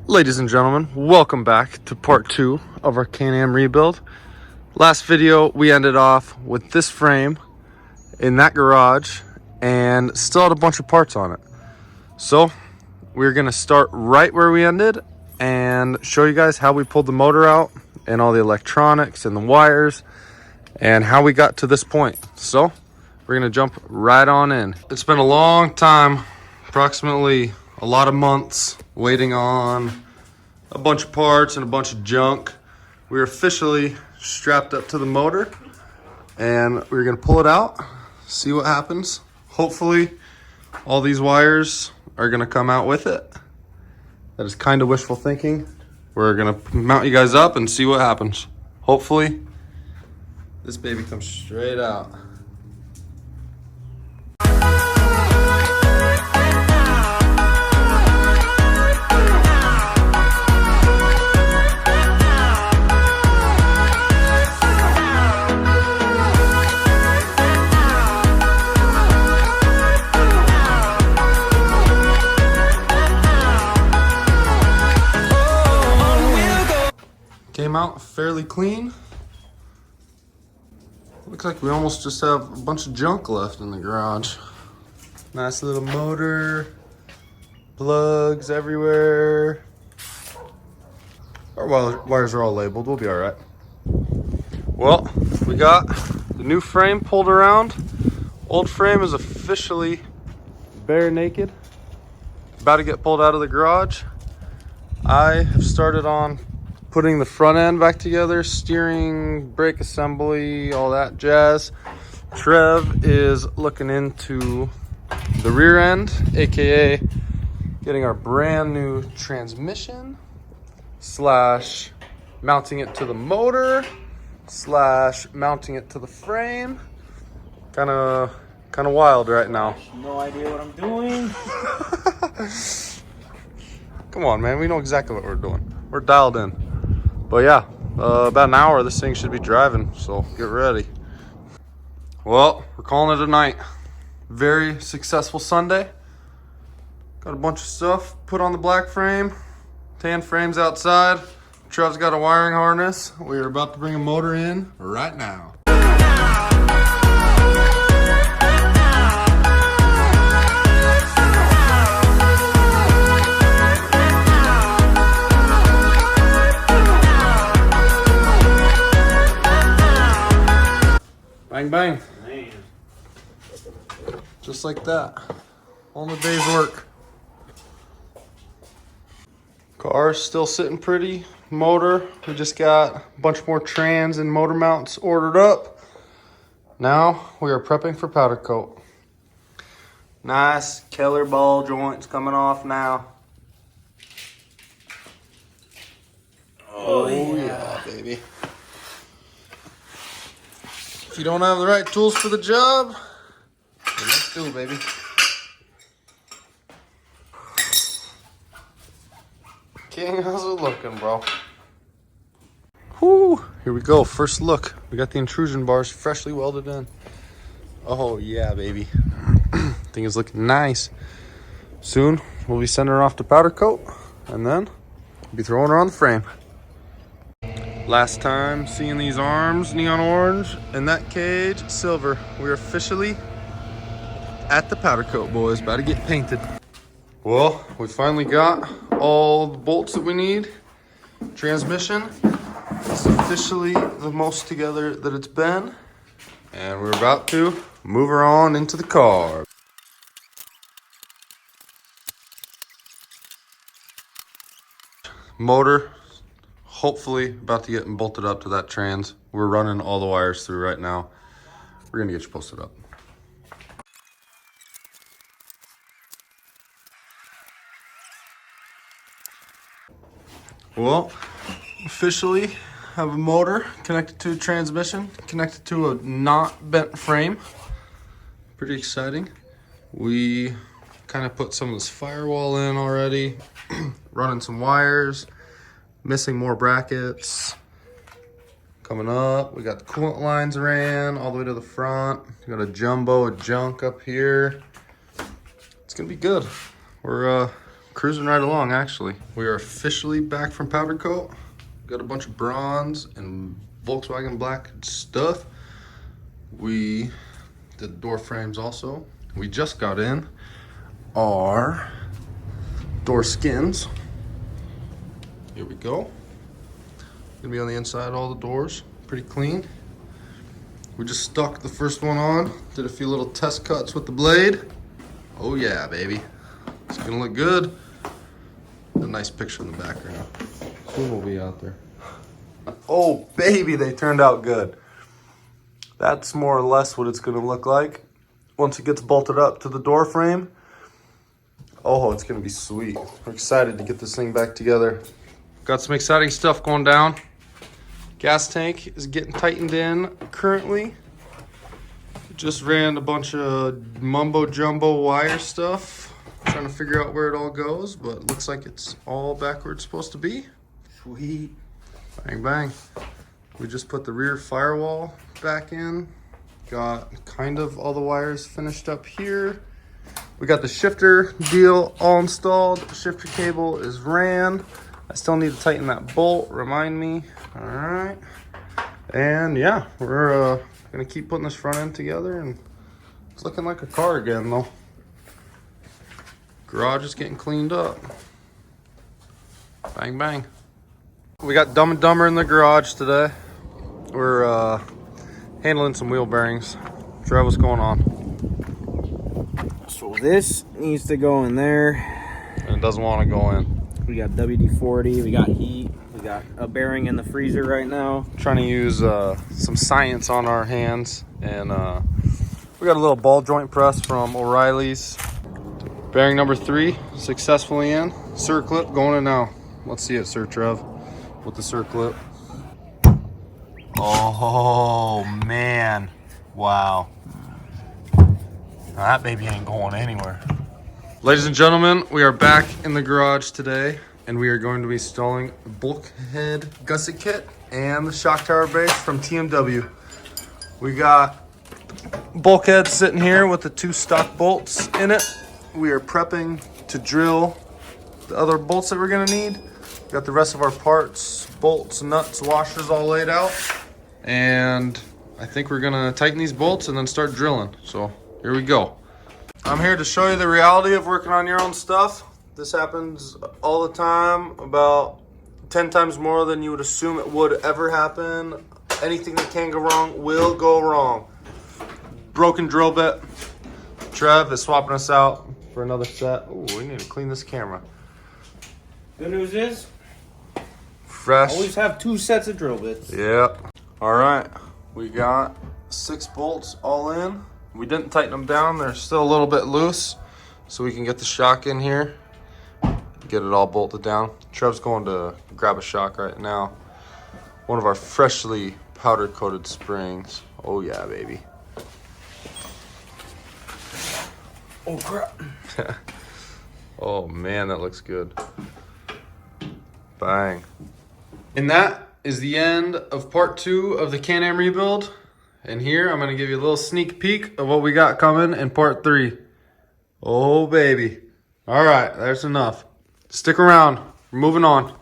Ladies and gentlemen, welcome back to part 2 of our Canam rebuild. Last video, we ended off with this frame in that garage and still had a bunch of parts on it. So we're gonna start right where we ended and show you guys how we pulled the motor out and all the electronics and the wires and how we got to this point. So we're gonna jump right on in. It's been a long time, approximately a lot of months waiting on a bunch of parts and a bunch of junk. We're officially strapped up to the motor and we're gonna pull it out, see what happens. Hopefully all these wires are gonna come out with it. That is kind of wishful thinking. We're gonna mount you guys up and see what happens. Hopefully this baby comes straight out. Came out fairly clean. Looks like we almost just have a bunch of junk left in the garage. Nice little motor, plugs everywhere. Our wires are all labeled, we'll be all right. Well, we got the new frame pulled around. Old frame is officially bare naked. About to get pulled out of the garage. I have started on putting the front end back together, steering, brake assembly, all that jazz. Trev is looking into the rear end, aka getting our brand new transmission, slash mounting it to the motor, slash mounting it to the frame. Kind of wild right now. No idea what I'm doing. Come on, man, we know exactly what we're doing. We're dialed in. But yeah, about an hour this thing should be driving, so get ready. Well, we're calling it a night. Very successful Sunday. Got a bunch of stuff put on the black frame, tan frames outside. Trev's got a wiring harness. We are about to bring a motor in right now. Bang, bang. Man. Just like that. On the day's work. Car's still sitting pretty. Motor, we just got a bunch more trans and motor mounts ordered up. Now we are prepping for powder coat. Nice Keller ball joints coming off now. Oh yeah, baby. If you don't have the right tools for the job, then let's do it, baby. King, how's it looking, bro? Whoo, here we go. First look. We got the intrusion bars freshly welded in. Oh, yeah, baby. Thing is looking nice. Soon, we'll be sending her off to powder coat, and then we'll be throwing her on the frame. Last time seeing these arms, neon orange, and that cage, silver. We're officially at the powder coat, boys. About to get painted. Well, we finally got all the bolts that we need. Transmission is officially the most together that it's been. And we're about to move her on into the car. Motor. Hopefully about to get bolted up to that trans. We're running all the wires through right now. We're gonna get you posted up. Well, officially have a motor connected to a transmission, connected to a not bent frame. Pretty exciting. We kind of put some of this firewall in already, running some wires. Missing more brackets. Coming up, we got the coolant lines ran all the way to the front. We got a jumbo of junk up here. It's gonna be good. We're cruising right along, actually. We are officially back from powder coat. Got a bunch of bronze and Volkswagen black stuff. We did door frames also. We just got in our door skins. Here we go. Gonna be on the inside, all the doors, pretty clean. We just stuck the first one on, did a few little test cuts with the blade. Oh yeah, baby. It's gonna look good. A nice picture in the background. Soon we'll be out there. Oh baby, they turned out good. That's more or less what it's gonna look like once it gets bolted up to the door frame. Oh, it's gonna be sweet. We're excited to get this thing back together. Got some exciting stuff going down. Gas tank is getting tightened in currently. Just ran a bunch of mumbo jumbo wire stuff. Trying to figure out where it all goes, but it looks like it's all back where it's supposed to be. Sweet. Bang, bang. We just put the rear firewall back in. Got kind of all the wires finished up here. We got the shifter deal all installed. Shifter cable is ran. I still need to tighten that bolt, remind me. All right. And yeah, we're gonna keep putting this front end together, and it's looking like a car again though. Garage is getting cleaned up. Bang, bang. We got Dumb and Dumber in the garage today. We're handling some wheel bearings. Trev, what's going on? So this needs to go in there. And it doesn't want to go in. We got WD-40, we got heat, we got a bearing in the freezer right now. Trying to use some science on our hands, and we got a little ball joint press from O'Reilly's. Bearing number 3 successfully in. Circlip going in now. Let's see it, Sir Trev, with the circlip. Oh man, wow. Now that baby ain't going anywhere. Ladies and gentlemen, we are back in the garage today, and we are going to be installing the bulkhead gusset kit and the shock tower base from TMW. We got bulkhead sitting here with the 2 stock bolts in it. We are prepping to drill the other bolts that we're gonna need. Got the rest of our parts, bolts, nuts, washers all laid out. And I think we're gonna tighten these bolts and then start drilling. So here we go. I'm here to show you the reality of working on your own stuff. This happens all the time, about 10 times more than you would assume it would ever happen. Anything that can go wrong will go wrong. Broken drill bit. Trev is swapping us out for another set. Oh, we need to clean this camera. Good news is, Fresh. always have 2 sets of drill bits. Yep. All right, we got 6 bolts all in. We didn't tighten them down. They're still a little bit loose, so we can get the shock in here, get it all bolted down. Trev's going to grab a shock right now. One of our freshly powder coated springs. Oh yeah, baby. Oh crap. Oh man, that looks good. Bang. And that is the end of part 2 of the Can-Am rebuild. And here I'm going to give you a little sneak peek of what we got coming in part 3. Oh baby. All right, there's enough. Stick around. We're moving on.